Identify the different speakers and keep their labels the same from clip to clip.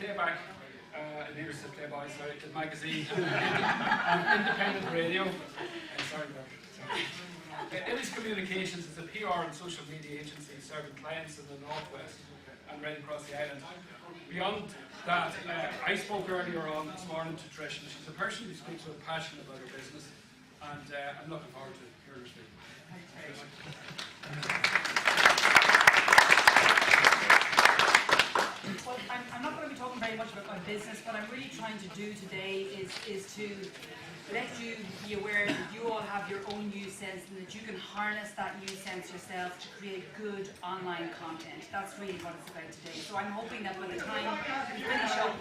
Speaker 1: playback, news to Playboy, sorry, the magazine, and independent radio. Sorry about that. Ellis Communications is a PR and social media agency serving clients in the Northwest and right across the island. Beyond that, I spoke earlier on this morning to Trish, and she's a person who speaks with passion about her business, and I'm looking forward to hearing her speak.
Speaker 2: Well, I'm not going to be talking very much about my business. What I'm really trying to do today is to let you be aware that you all have your own news sense and that you can harness that news sense yourself to create good online content. That's really what it's about today. So I'm hoping that by the time we finish up,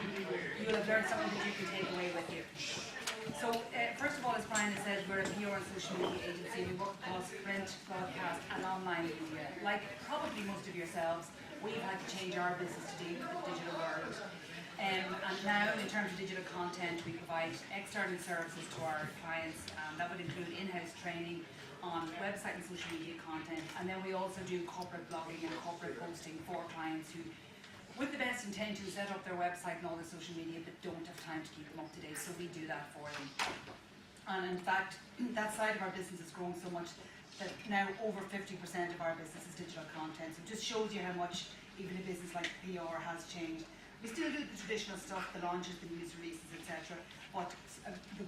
Speaker 2: you'll have learned something that you can take away with you. So first of all, as Brian has said, we're a PR and social media agency. We work across print, broadcast and online media. Like probably most of yourselves, we've had to change our business to deal with the digital world. And now, in terms of digital content, we provide external services to our clients. That would include in-house training on website and social media content. And then we also do corporate blogging and corporate posting for clients who, with the best intentions, set up their website and all their social media, but don't have time to keep them up to date. So we do that for them. And in fact, that side of our business has grown so much that now over 50% of our business is digital content. So it just shows you how much even a business like PR has changed. We still do the traditional stuff, the launches, the news releases, etc. But the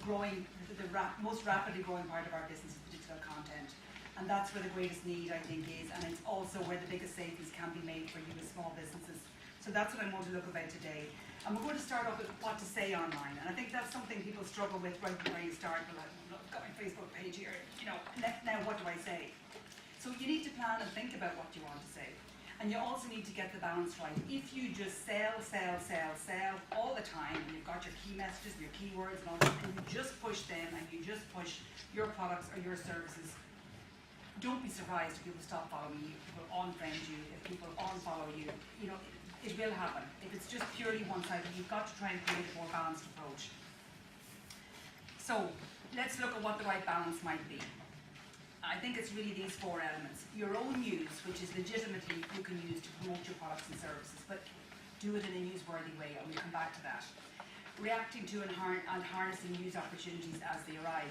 Speaker 2: most rapidly growing part of our business is the digital content. And that's where the greatest need, I think, is. And it's also where the biggest savings can be made for you as small businesses. So that's what I want to look about today. And we're going to start off with what to say online. And I think that's something people struggle with right when you start. Like, I've got my Facebook page here, now what do I say? So you need to plan and think about what you want to say. And you also need to get the balance right. If you just sell all the time, and you've got your key messages, your keywords, and all that, and you just push them, and you just push your products or your services, don't be surprised if people stop following you, if people unfriend you, if people unfollow you. It will happen. If it's just purely one-sided, you've got to try and create a more balanced approach. So let's look at what the right balance might be. I think it's really these four elements. Your own news, which is legitimately you can use to promote your products and services, but do it in a newsworthy way, and we'll come back to that. Reacting to and harnessing news opportunities as they arise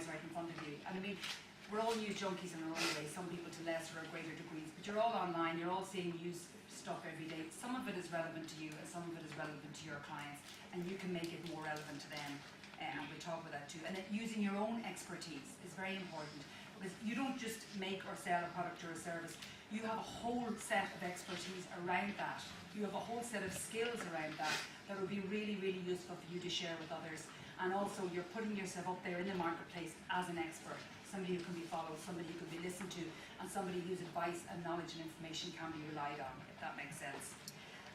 Speaker 2: right in front of you. And I mean, we're all news junkies in our own way, some people to lesser or greater degrees, but you're all online, you're all seeing news stuff every day. Some of it is relevant to you, and some of it is relevant to your clients, and you can make it more relevant to them. And we'll talk about that too. And using your own expertise is very important, because you don't just make or sell a product or a service. You have a whole set of expertise around that. You have a whole set of skills around that that would be really, really useful for you to share with others. And also you're putting yourself up there in the marketplace as an expert, somebody who can be followed, somebody who can be listened to, and somebody whose advice and knowledge and information can be relied on, if that makes sense.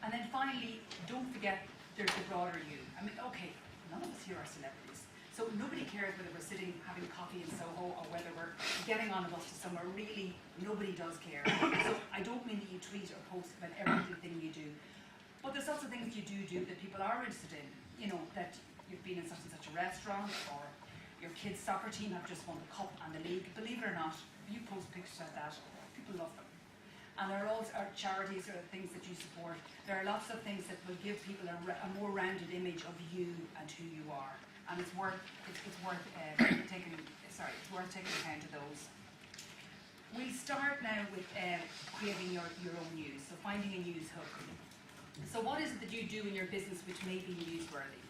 Speaker 2: And then finally, don't forget there's the broader you. I mean, okay, none of us here are celebrities. So nobody cares whether we're sitting having coffee in Soho or whether we're getting on a bus to somewhere. Really, nobody does care. So I don't mean that you tweet or post about everything you do. But there's lots of things you do that people are interested in. That you've been in such and such a restaurant, or your kids' soccer team have just won the cup and the league. Believe it or not, if you post pictures like that, people love them. And there are also charities or things that you support. There are lots of things that will give people a more rounded image of you and who you are. And it's worth taking account of those. We'll start now with creating your own news, so finding a news hook. So what is it that you do in your business which may be newsworthy?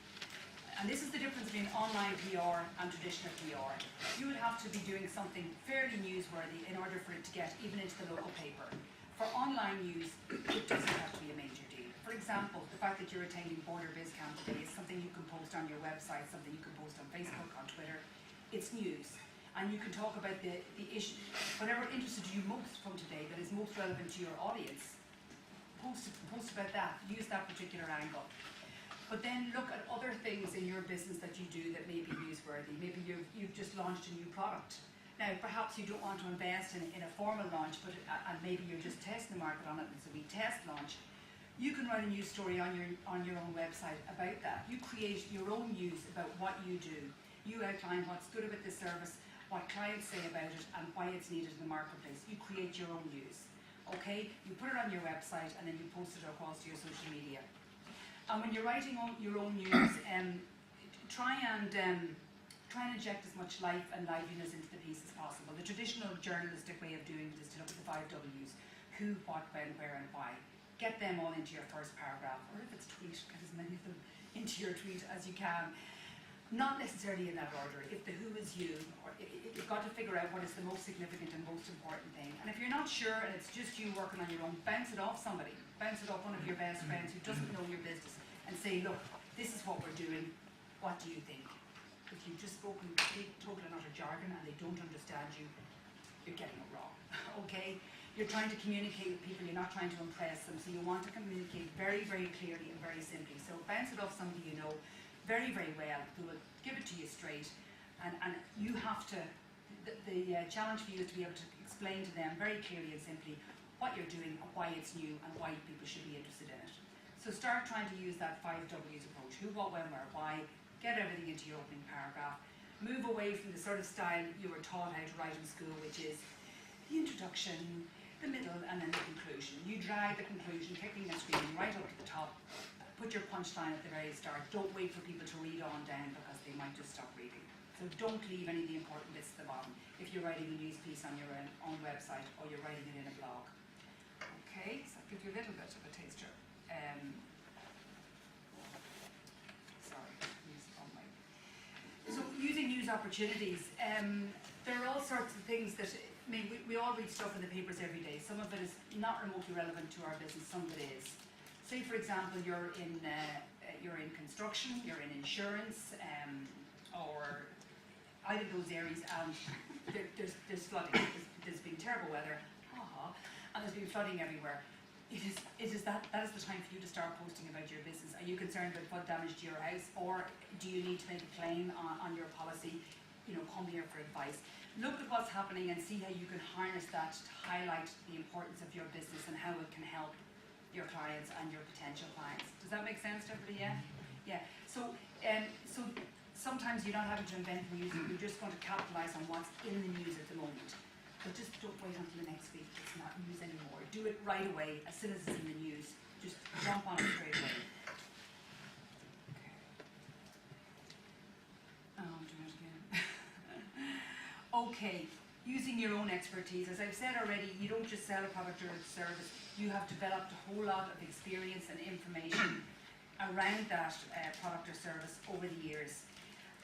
Speaker 2: And this is the difference between online PR and traditional PR. You would have to be doing something fairly newsworthy in order for it to get even into the local paper. For online news, it doesn't have to be a major deal. For example, the fact that you're attending Border Biz Camp today is something you can post on your website, something you can post on Facebook, on Twitter. It's news. And you can talk about the issue, whatever interested you most from today that is most relevant to your audience. Post about that, use that particular angle. But then look at other things in your business that you do that may be newsworthy. Maybe you've just launched a new product. Now, perhaps you don't want to invest in a formal launch, and maybe you're just testing the market on it, and so we test launch. You can write a news story on your own website about that. You create your own news about what you do. You outline what's good about this service, what clients say about it, and why it's needed in the marketplace. You create your own news. Okay? You put it on your website, and then you post it across to your social media. And when you're writing your own news, try and inject as much life and liveliness into the piece as possible. The traditional journalistic way of doing it is to look at the 5 W's: who, what, when, where, and why. Get them all into your first paragraph, or if it's tweet, get as many of them into your tweet as you can. Not necessarily in that order. If the who is you, or you've got to figure out what is the most significant and most important thing. And if you're not sure and it's just you working on your own, bounce it off somebody. Bounce it off one of your best friends who doesn't know your business and say, look, this is what we're doing. What do you think? If you've just spoken complete, total and utter jargon and they don't understand you, you're getting it wrong. Okay? You're trying to communicate with people, you're not trying to impress them, so you want to communicate very, very clearly and very simply. So bounce it off somebody you know very, very well, who will give it to you straight, and you have to, the challenge for you is to be able to explain to them very clearly and simply what you're doing and why it's new and why people should be interested in it. So start trying to use that 5 W's approach: who, what, when, where, why. Get everything into your opening paragraph. Move away from the sort of style you were taught how to write in school, which is the introduction, the middle, and then the conclusion. You drag the conclusion, kicking and screaming, right up to the top. Put your punchline at the very start. Don't wait for people to read on down, because they might just stop reading. So don't leave any of the important bits at the bottom if you're writing a news piece on your own website or you're writing it in a blog. Okay, so I'll give you a little bit of a taster. So using news opportunities, there are all sorts of things that, I mean, we all read stuff in the papers every day. Some of it is not remotely relevant to our business, some of it is. Say, for example, you're in construction, you're in insurance, or either of those areas, and there's flooding. There's been terrible weather, and there's been flooding everywhere. That is the time for you to start posting about your business. Are you concerned about flood damage to your house, or do you need to make a claim on your policy? Come here for advice. Look at what's happening and see how you can harness that to highlight the importance of your business and how it can help your clients and your potential clients. Does that make sense to everybody? Yeah. So sometimes you're not having to invent news. You're just going to capitalize on what's in the news at the moment. But just don't wait until the next week. It's not news anymore. Do it right away, as soon as it's in the news. Just jump on it straight away. Okay. I'm doing it again. Okay. Using your own expertise. As I've said already, you don't just sell a product or a service. You have developed a whole lot of experience and information around that product or service over the years.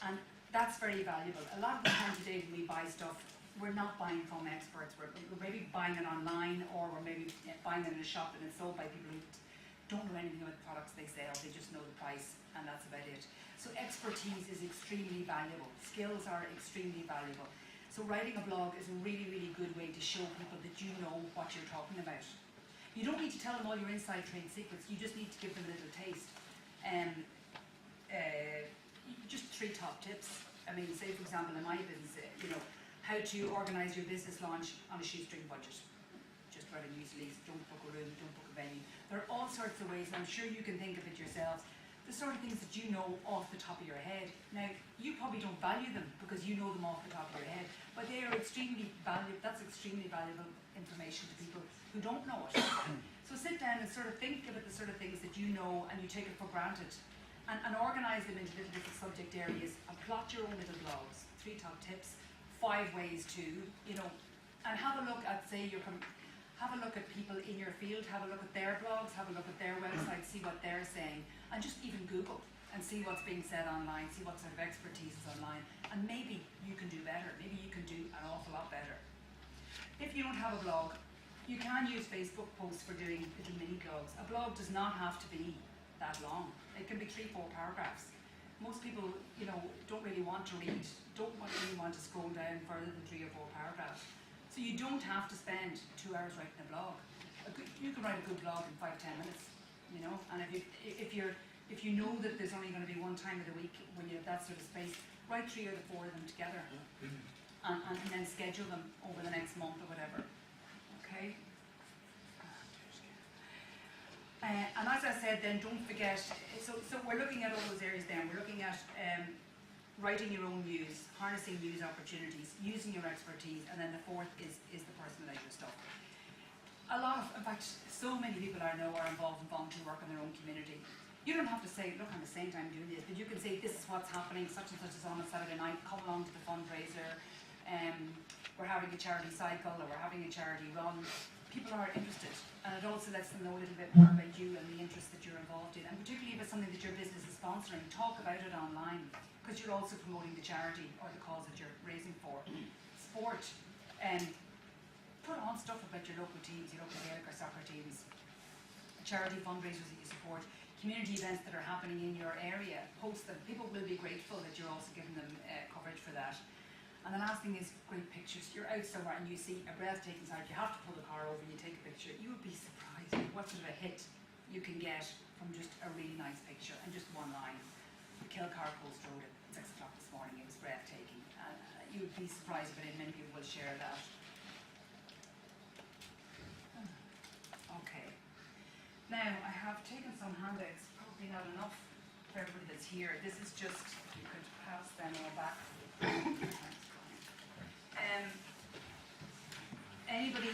Speaker 2: And that's very valuable. A lot of the time today when we buy stuff, we're not buying from experts. We're maybe buying it online, or we're maybe buying it in a shop and it's sold by people who don't know anything about the products they sell. They just know the price, and that's about it. So expertise is extremely valuable. Skills are extremely valuable. So writing a blog is a really, really good way to show people that you know what you're talking about. You don't need to tell them all your inside trade secrets. You just need to give them a little taste. Just 3 top tips. I mean, say for example, in my business, how to organise your business launch on a shoestring budget. Just write a news release, don't book a room, don't book a venue. There are all sorts of ways, and I'm sure you can think of it yourselves, the sort of things that you know off the top of your head. Now, you probably don't value them because you know them off the top of your head, but they are extremely valuable. That's extremely valuable information to people who don't know it. So sit down and sort of think about the sort of things that you know and you take it for granted, and organise them into little different subject areas, and plot your own little blogs. 3 top tips. 5 ways to, and have a look at, have a look at people in your field, have a look at their blogs, have a look at their websites, see what they're saying, and just even Google and see what's being said online, see what sort of expertise is online, and maybe you can do better, maybe you can do an awful lot better. If you don't have a blog, you can use Facebook posts for doing little mini blogs. A blog does not have to be that long. It can be 3-4 paragraphs. Most people, don't really want to read, don't really want to scroll down further than 3 or 4 paragraphs. So you don't have to spend 2 hours writing a blog. You can write a good blog in 5-10 minutes, And if you know that there's only going to be one time of the week when you have that sort of space, write 3 or 4 of them together, and then schedule them over the next month or whatever. Okay. And as I said, then don't forget, so we're looking at all those areas then. We're looking at writing your own news, harnessing news opportunities, using your expertise, and then the 4th is the personalise your stuff. In fact, so many people I know are involved in volunteer work in their own community. You don't have to say, look, I'm the same time doing this, but you can say, this is what's happening, such and such is on Saturday night, come along to the fundraiser, we're having a charity cycle, or we're having a charity run. People are interested, and it also lets them know a little bit more about you and the interests that you're involved in, and particularly if it's something that your business is sponsoring, talk about it online, because you're also promoting the charity or the cause that you're raising for. Sport, put on stuff about your local teams, your local Gaelic or soccer teams, charity fundraisers that you support, community events that are happening in your area, post them. People will be grateful that you're also giving them coverage for that. And the last thing is great pictures. You're out somewhere and you see a breathtaking sight, you have to pull the car over and you take a picture. You would be surprised at what sort of a hit you can get from just a really nice picture and just one line. The Kilcar Post Road at 6 o'clock this morning, it was breathtaking. You would be surprised, but many people will share that. Okay. Now, I have taken some handouts, probably not enough for everybody that's here. This is just, you could pass them all back. Anybody,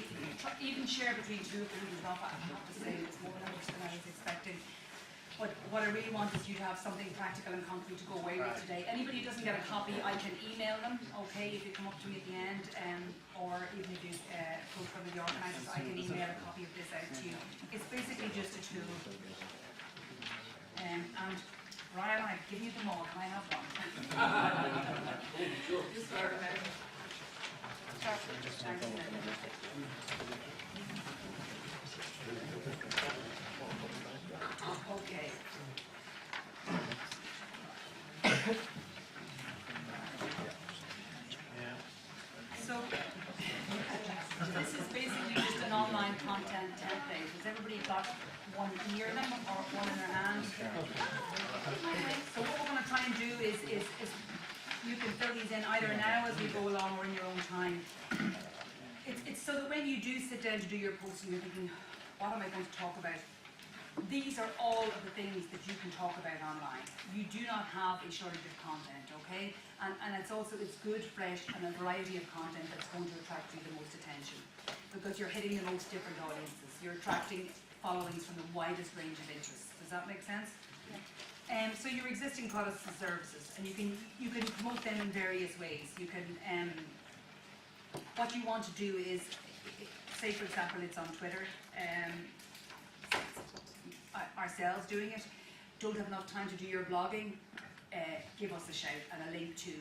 Speaker 2: even share between two if it was enough, I have to say it's more than I was expecting. But what I really want is you to have something practical and concrete to go away with today. Anybody who doesn't get a copy, I can email them, okay, if you come up to me at the end, or even if you approach one of the organisers, I can email a copy of this out to you. It's basically just a tool. And Ryan, I've given you them all, can I have one? Just start with it. Okay. So, this is basically just an online content template. Has everybody got one near them or one in their hand? So what we're going to try and do is you can fill these in either now as we go along or in your own time. It's so that when you do sit down to do your posting, you're thinking, what am I going to talk about? These are all of the things that you can talk about online. You do not have a shortage of content, okay? And it's good, fresh, and a variety of content that's going to attract you the most attention. Because you're hitting the most different audiences. You're attracting followings from the widest range of interests. Does that make sense? So your existing products and services, and you can promote them in various ways. You can, what you want to do is, say for example, it's on Twitter, ourselves doing it, don't have enough time to do your blogging, give us a shout and a link to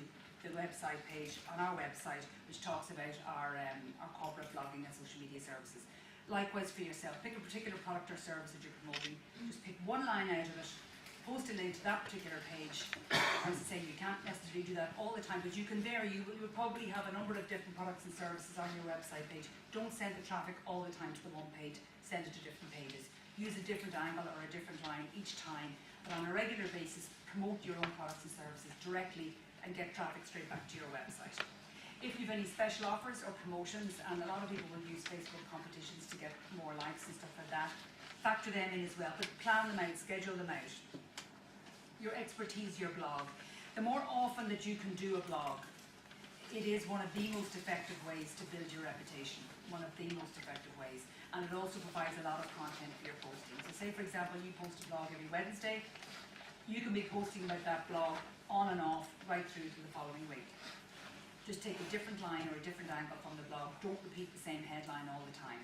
Speaker 2: the website page on our website which talks about our corporate blogging and social media services. Likewise for yourself, pick a particular product or service that you're promoting, just pick one line out of it, post a link to that particular page. As I say, you can't necessarily do that all the time, but you can vary. You will probably have a number of different products and services on your website page. Don't send the traffic all the time to the one page, send it to different pages. Use a different angle or a different line each time, but on a regular basis, promote your own products and services directly and get traffic straight back to your website. If you have any special offers or promotions, and a lot of people will use Facebook competitions to get more likes and stuff like that, factor them in as well, but plan them out, schedule them out. Your expertise, your blog. The more often that you can do a blog, it is one of the most effective ways to build your reputation, one of the most effective ways. And it also provides a lot of content for your posting. So say for example, you post a blog every Wednesday, you can be posting about that blog on and off right through to the following week. Just take a different line or a different angle from the blog. Don't repeat the same headline all the time.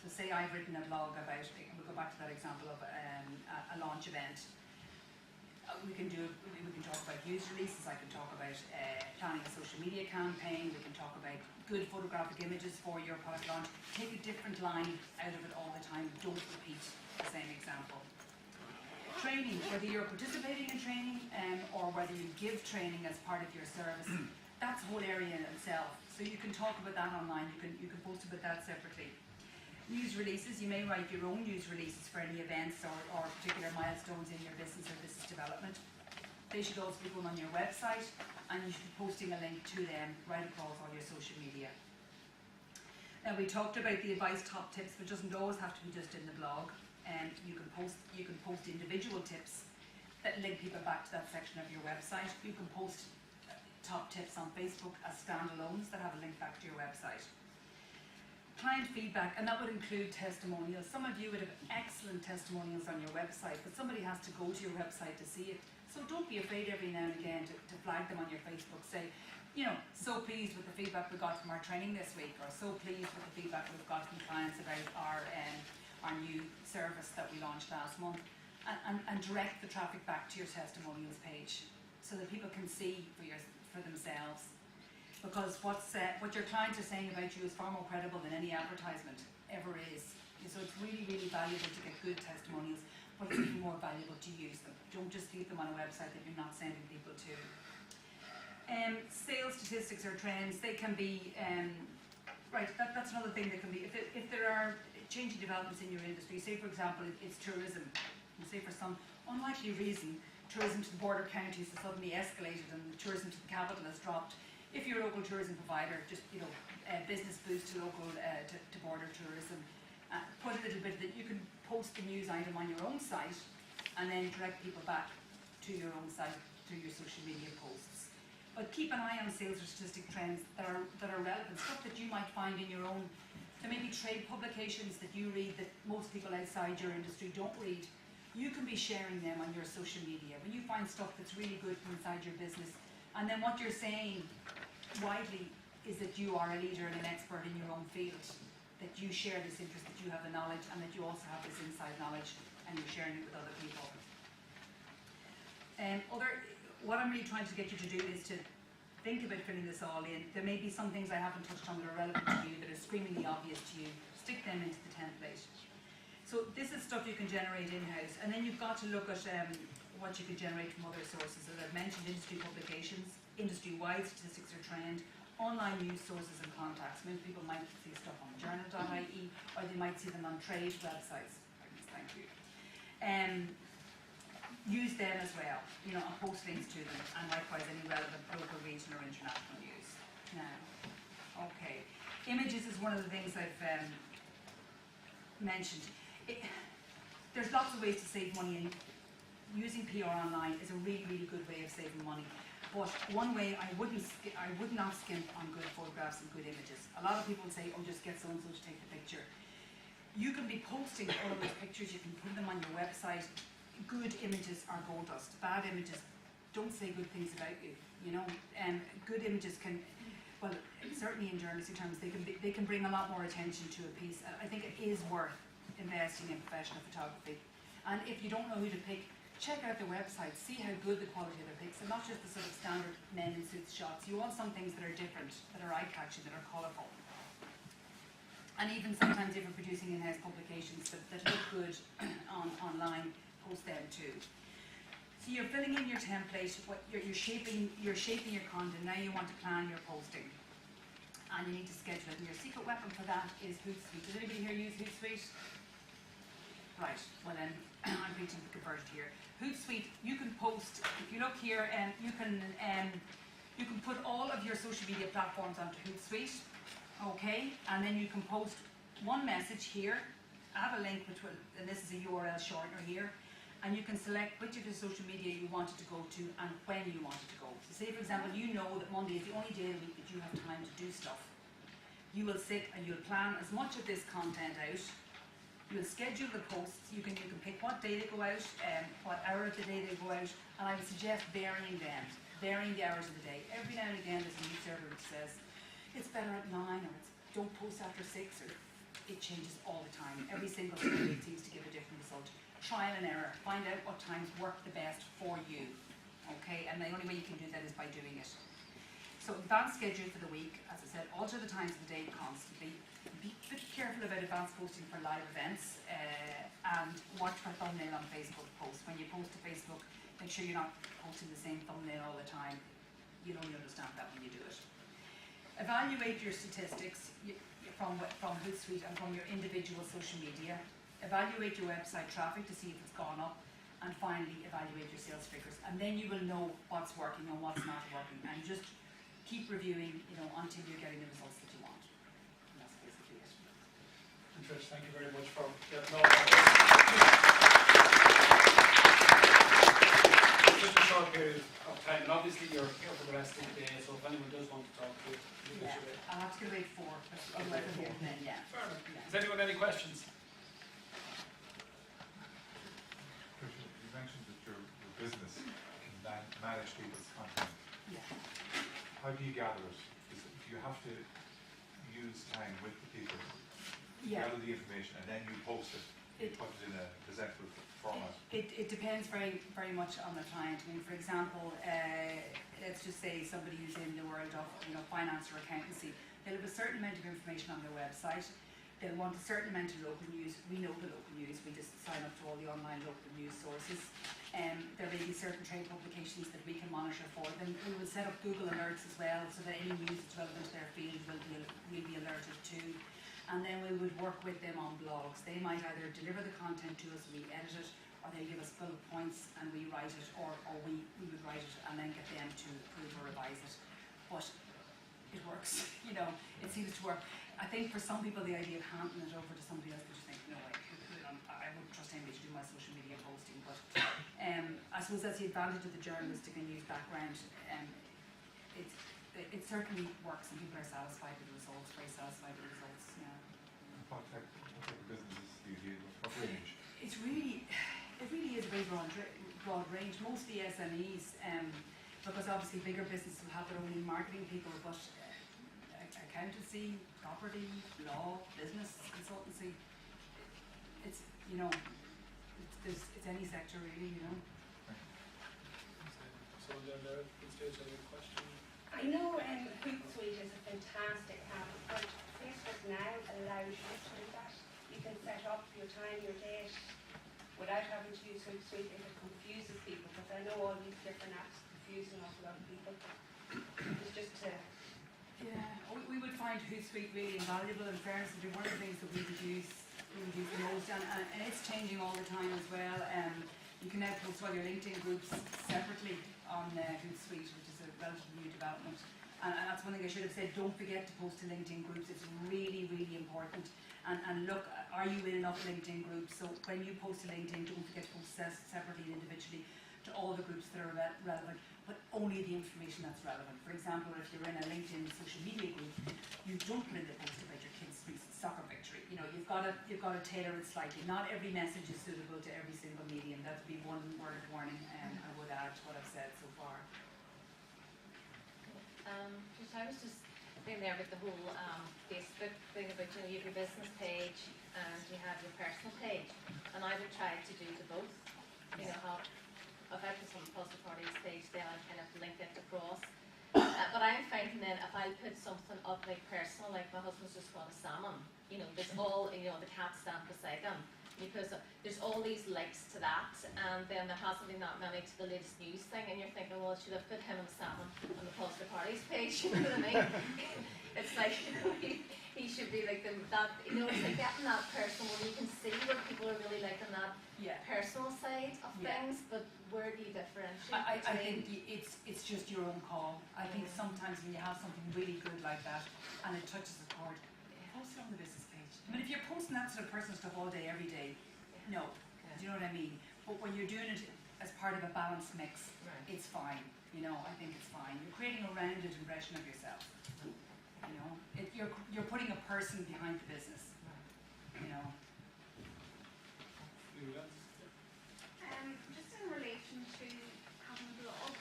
Speaker 2: So say I've written a blog about, we'll go back to that example of a launch event. We can talk about news releases, I can talk about planning a social media campaign, we can talk about good photographic images for your product launch. Take a different line out of it all the time, don't repeat the same example. Training, whether you're participating in training or whether you give training as part of your service, that's a whole area in itself. So you can talk about that online, you can post about that separately. News releases, you may write your own news releases for any events or particular milestones in your business or business development. They should also be going on your website, and you should be posting a link to them right across all your social media. Now we talked about the advice top tips, but it doesn't always have to be just in the blog. You can post individual tips that link people back to that section of your website. You can post top tips on Facebook as standalones that have a link back to your website. Client feedback, and that would include testimonials. Some of you would have excellent testimonials on your website, but somebody has to go to your website to see it. So don't be afraid every now and again to flag them on your Facebook. Say, you know, so pleased with the feedback we got from our training this week, or so pleased with the feedback we've got from clients about our new service that we launched last month, and direct the traffic back to your testimonials page so that people can see for themselves. Because what your client is saying about you is far more credible than any advertisement ever is. So it's really, really valuable to get good testimonials, but it's even more valuable to use them. Don't just leave them on a website that you're not sending people to. Sales statistics or trends, they can be, that's another thing that can be, if there are changing developments in your industry, say for example it's tourism, and say for some unlikely reason tourism to the border counties has suddenly escalated and tourism to the capital has dropped. If you're a local tourism provider, just business boost to local to border tourism, put a little bit that you can post the news item on your own site and then direct people back to your own site through your social media posts. But keep an eye on sales or statistic trends that are relevant, stuff that you might find in your own. There may be trade publications that you read that most people outside your industry don't read. You can be sharing them on your social media. When you find stuff that's really good from inside your business, and then what you're saying widely is that you are a leader and an expert in your own field, that you share this interest, that you have the knowledge, and that you also have this inside knowledge, and you're sharing it with other people. What I'm really trying to get you to do is to think about filling this all in. There may be some things I haven't touched on that are relevant to you, that are screamingly obvious to you. Stick them into the template. So this is stuff you can generate in-house, and then you've got to look at what you can generate from other sources. As I've mentioned, industry publications, industry-wide statistics or trend, online news sources and contacts. Many people might see stuff on journal.ie, or they might see them on trade websites. Thank you. Use them as well, and post links to them, and likewise any relevant local, regional, or international news. Now, okay, images is one of the things I've mentioned. There's lots of ways to save money, and using PR online is a really, really good way of saving money. But one way I would not skimp on good photographs and good images. A lot of people say, oh, just get so-and-so to take the picture. You can be posting all of those pictures, you can put them on your website. Good images are gold dust. Bad images don't say good things about you, good images can, well, certainly in journalistic terms, they can bring a lot more attention to a piece. I think it is worth investing in professional photography. And if you don't know who to pick, check out the website, see how good the quality of the pics, and not just the sort of standard men in suits shots. You want some things that are different, that are eye-catching, that are colourful. And even sometimes if you're producing in-house publications that look good online, post them too. So you're filling in your template, you're shaping your content. Now you want to plan your posting, and you need to schedule it. And your secret weapon for that is Hootsuite. Does anybody here use Hootsuite? Right. Well then, I'm preaching the converted here. Hootsuite, you can post. If you look here, you can put all of your social media platforms onto Hootsuite. Okay, and then you can post one message here. I have a link which will, and this is a URL shortener here, and you can select which of the social media you want it to go to and when you want it to go. So say for example, you know that Monday is the only day of the week that you have time to do stuff. You will sit and you'll plan as much of this content out. You'll schedule the posts. You can pick what day they go out, what hour of the day they go out, and I would suggest varying them, varying the hours of the day. Every now and again there's a news server which says it's better at 9, or don't post after 6, or it changes all the time. Every single day seems to give a different result. Trial and error. Find out what times work the best for you. Okay, and the only way you can do that is by doing it. So advanced schedule for the week, as I said, alter the times of the day constantly. Be a bit careful about advanced posting for live events, and watch for thumbnail on Facebook posts. When you post to Facebook, make sure you're not posting the same thumbnail all the time. You'll only understand that when you do it. Evaluate your statistics from Hootsuite and from your individual social media. Evaluate your website traffic to see if it's gone up, and finally evaluate your sales figures. And then you will know what's working and what's not working, and just keep reviewing, until you're getting the results that you want. And that's basically it.
Speaker 1: And Trish, thank you very much for getting all that. Just a short period of time, and obviously you're here for the rest of the day, so if anyone does want to talk to you, you
Speaker 2: Yeah,
Speaker 1: should.
Speaker 2: I'll have to get away 4, but otherwise I'm here then, yeah.
Speaker 1: Fair enough.
Speaker 2: Yeah.
Speaker 1: Has anyone any questions?
Speaker 3: Trish, you mentioned that your business can manage people's content.
Speaker 2: Yeah.
Speaker 3: How do you gather it? Do you have to use time with the people,
Speaker 2: Yeah.
Speaker 3: gather the information, and then you post it, put it in a presentable format?
Speaker 2: It depends very much on the client. I mean, for example, let's just say somebody who's in the world of finance or accountancy, they'll have a certain amount of information on their website. They'll want a certain amount of local news. We know the local news. We just sign up to all the online local news sources. There may be certain trade publications that we can monitor for them. We will set up Google alerts as well, so that any news that's relevant to their field will be alerted to. And then we would work with them on blogs. They might either deliver the content to us, we edit it, or they give us bullet points and we write it, or we would write it and then get them to approve or revise it. But it works, it seems to work. I think for some people the idea of handing it over to somebody else, they just think, no way, I wouldn't trust anybody to do my social media posting. But I suppose that's the advantage of the journalistic and news background. It certainly works and people are satisfied with the results, very satisfied with the results. Yeah.
Speaker 3: What type of businesses do you deal with? What range?
Speaker 2: It really is a very broad range. Mostly SMEs, because obviously bigger businesses will have their own marketing people, but accountancy, property, law, business, consultancy. It's it's any sector really.
Speaker 1: So down there, please stage any question.
Speaker 4: I know Hootsuite is a fantastic app, but Facebook now allows you to do that. You can set up your time, your date, without having to use Hootsuite if it confuses people, because I know all these different apps confuse an awful lot of people. It's just to...
Speaker 2: Yeah, we would find Hootsuite really invaluable. In fairness, it'd be one of the things that we would use the most, and it's changing all the time as well. You can now post all your LinkedIn groups separately on Hootsuite, which is a relatively new development. And that's one thing I should have said, don't forget to post to LinkedIn groups. It's really, really important. And look, are you in enough LinkedIn groups? So when you post to LinkedIn, don't forget to post separately and individually to all the groups that are relevant, but only the information that's relevant. For example, if you're in a LinkedIn social media group, you don't put in the post about your kid's recent soccer victory. You've got to tailor it slightly. Not every message is suitable to every single medium. That would be one word of warning, I would add to what I've said so far.
Speaker 5: I was just thinking there about the whole Facebook thing about you have your business page and you have your personal page, and I would try to do the both. If I put some positive parties page, then I kind of link it across. But I'm finding then if I put something up like personal, like my husband's just got a salmon, there's all the cat stamp beside them. Because there's all these links to that, and then there hasn't been that many to the latest news thing, and you're thinking, well, should I put him and salmon on the positive parties page? You know what I mean? It's like he should be like that. It's like getting that person where you can see where people are really liking that personal side of things, but where do you differentiate?
Speaker 2: I think it's just your own call. I think sometimes when you have something really good like that, and it touches a chord, post it on the business page. I mean, if you're posting that sort of personal stuff all day, every day, no. Do you know what I mean? But when you're doing it as part of a balanced mix, it's fine. I think it's fine. You're creating a rounded impression of yourself. You're putting a person behind the business.
Speaker 6: Just in relation to having a blog,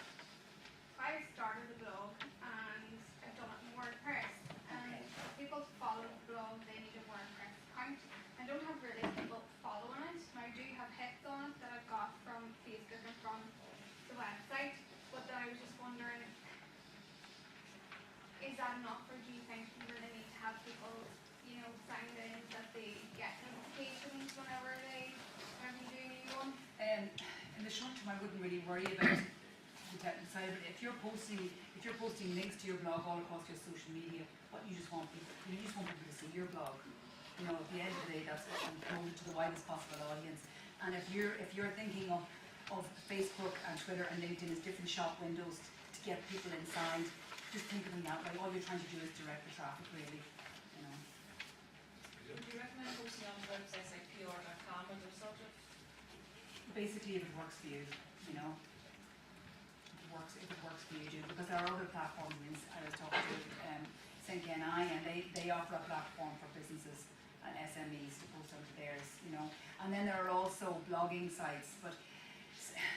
Speaker 6: I started a blog and I've done it in WordPress. And for people to follow the blog, they need a WordPress account. I don't have really people following it. Now I do have hits on it that I've got from Facebook and from the website. But then I was just wondering, is that enough, or do you think you really need to have people, signed in that they get notifications whenever you do a new one?
Speaker 2: In the short term, I wouldn't really worry about the technical side of it. If you're posting links to your blog all across your social media, what you just want people to see your blog. At the end of the day, that's what you promote it to the widest possible audience. And if you're thinking of Facebook and Twitter and LinkedIn as different shop windows to get people inside, just think of them that way. All you're trying to do is direct the traffic, really.
Speaker 5: Would you recommend posting on websites like pr.com as a result of?
Speaker 2: Basically, if it works for you, If it it works for you, do, because there are other platforms. I was talking to St. Kenai, and they offer a platform for businesses and SMEs to post onto theirs, you know. And then there are also blogging sites, but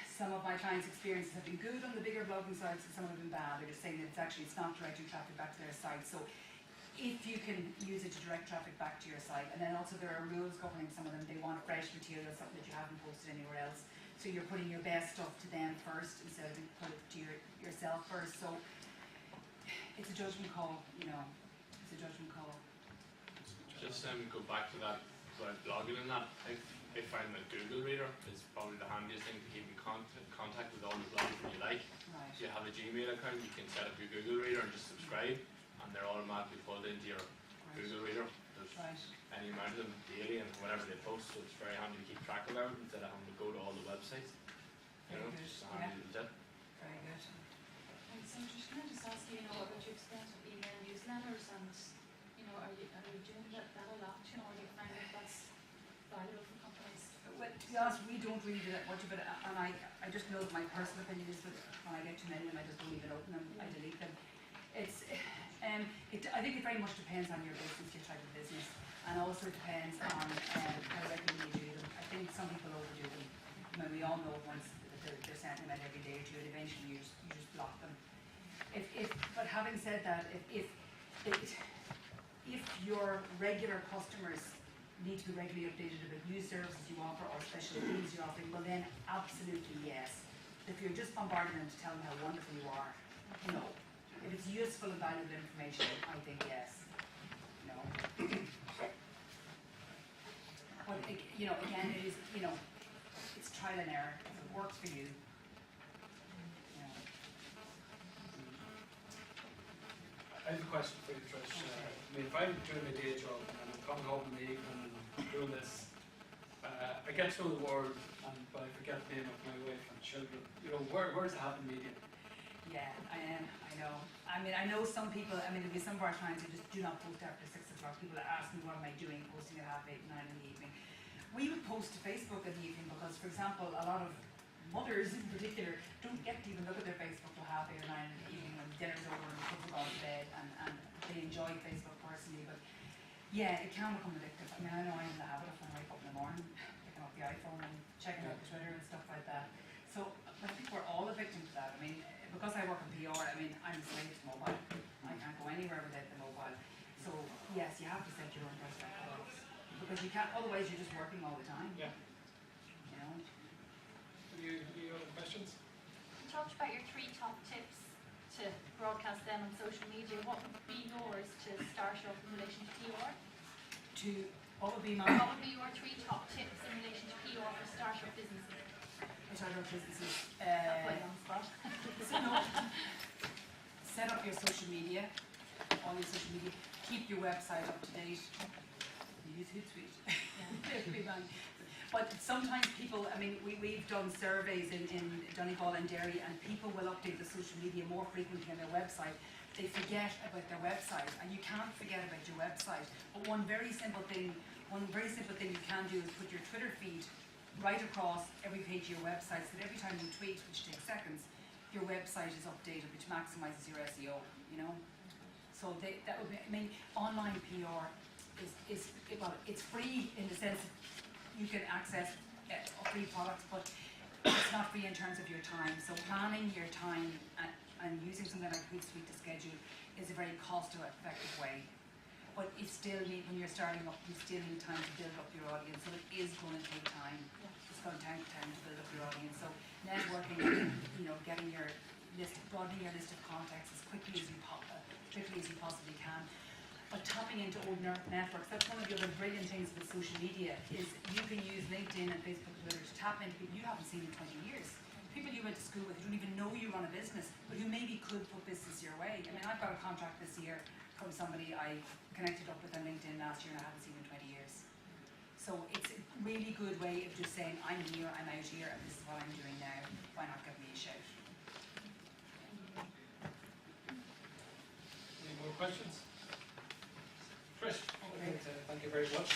Speaker 2: some of my clients' experiences have been good on the bigger blogging sites, and some have been bad. They're just saying that it's not directing traffic back to their site. So if you can use it to direct traffic back to your site, and then also there are rules governing some of them. They want fresh material, something that you haven't posted anywhere else. So you're putting your best stuff to them first instead of put it to yourself first. So it's a judgment call, you know. It's a judgment call.
Speaker 7: Just go back to that about blogging and that. I find that Google Reader is probably the handiest thing to keep in contact with all the blogs that you like.
Speaker 2: Right.
Speaker 7: If you have a Gmail account, you can set up your Google Reader and just subscribe, and they're automatically pulled into your Google Reader. There's
Speaker 2: Right.
Speaker 7: any amount of them daily and whatever they post, so it's very handy to keep track of everything instead of having to go to all the websites. You know,
Speaker 2: Very good.
Speaker 7: just a handy little tip.
Speaker 2: Very good.
Speaker 8: And so Trish, can I just ask you, about your experience with email newsletters, and are you doing that a lot? Do you find that that's valuable for companies?
Speaker 2: Well, to be honest, we don't really do that much of it, and I just know that my personal opinion is that when I get too many of them, I just don't even open them, I delete them. I think it very much depends on your business, your type of business, and also depends on how regularly you do them. I think some people overdo them. I mean, we all know once that they're sending them out every day or two, and eventually you just block them. But having said that, if your regular customers need to be regularly updated about new services you offer or special deals you're offering, well then absolutely yes. If you're just bombarding them to tell them how wonderful you are, no. If it's useful and valuable information, I think yes. No. But again, it is, it's trial and error. If it works for you,
Speaker 1: I have a question for you, Trish. If I'm doing my day job and I'm coming home in the evening and doing this, I get to know the world, but I forget the name of my wife and children. Where's the happy medium?
Speaker 2: yeah, I know. I mean, I know some people. I mean, there'll be some of our clients who just do not post after 6 o'clock. People that ask me, "What am I doing?" Posting at 8:30, 9 in the evening. We would post to Facebook in the evening because, for example, a lot of mothers in particular don't get to even look at their Facebook till 8:30 or 9 in the evening when dinner's over and kids have gone to bed, and they enjoy Facebook personally. But yeah, it can become addictive. I mean, I know I'm in the habit of when I wake up in the morning, picking up the iPhone and checking out the Twitter and stuff like that. So I think we're all a victim to that. I mean, because I work in PR, I mean, I'm a slave to mobile. I can't go anywhere without the mobile. So yes, you have to set your own personal goals because you can't. Otherwise, you're just working all the time.
Speaker 1: Yeah.
Speaker 2: You know.
Speaker 1: You have questions?
Speaker 8: You talked about your 3 top tips to broadcast them on social media. What would be yours to start off in relation to PR?
Speaker 2: What would be my
Speaker 8: What would be your 3 top tips in relation to PR for startup businesses?
Speaker 2: startup businesses?
Speaker 8: Not putting on the spot.
Speaker 2: Set up your social media, all your social media. Keep your website up to date. Use Hootsuite. But sometimes people, I mean, we've done surveys in Donegal and Derry, and people will update the social media more frequently on their website. They forget about their website, and you can't forget about your website. But one very simple thing you can do is put your Twitter feed right across every page of your website, so that every time you tweet, which takes seconds, your website is updated, which maximizes your SEO. So that would be. I mean, online PR is it's free in the sense that you can access free products, but it's not free in terms of your time. So planning your time and using something like Hootsuite to schedule is a very cost-effective way. But it still when you're starting up, you still need time to build up your audience. So it is going to take time. It's going to take time to build up your audience. So networking, getting your list, broadening your list of contacts as quickly as you possibly can. But tapping into old networks, that's one of the other brilliant things with social media, is you can use LinkedIn and Facebook and Twitter to tap into people you haven't seen in 20 years. People you went to school with who don't even know you run a business, but who maybe could put business your way. I mean, I've got a contract this year from somebody I connected up with on LinkedIn last year and I haven't seen in 20 years. So it's a really good way of just saying, I'm here, I'm out here, and this is what I'm doing now. Why not give me a shout?
Speaker 1: Any more questions? Trish, thank you very much.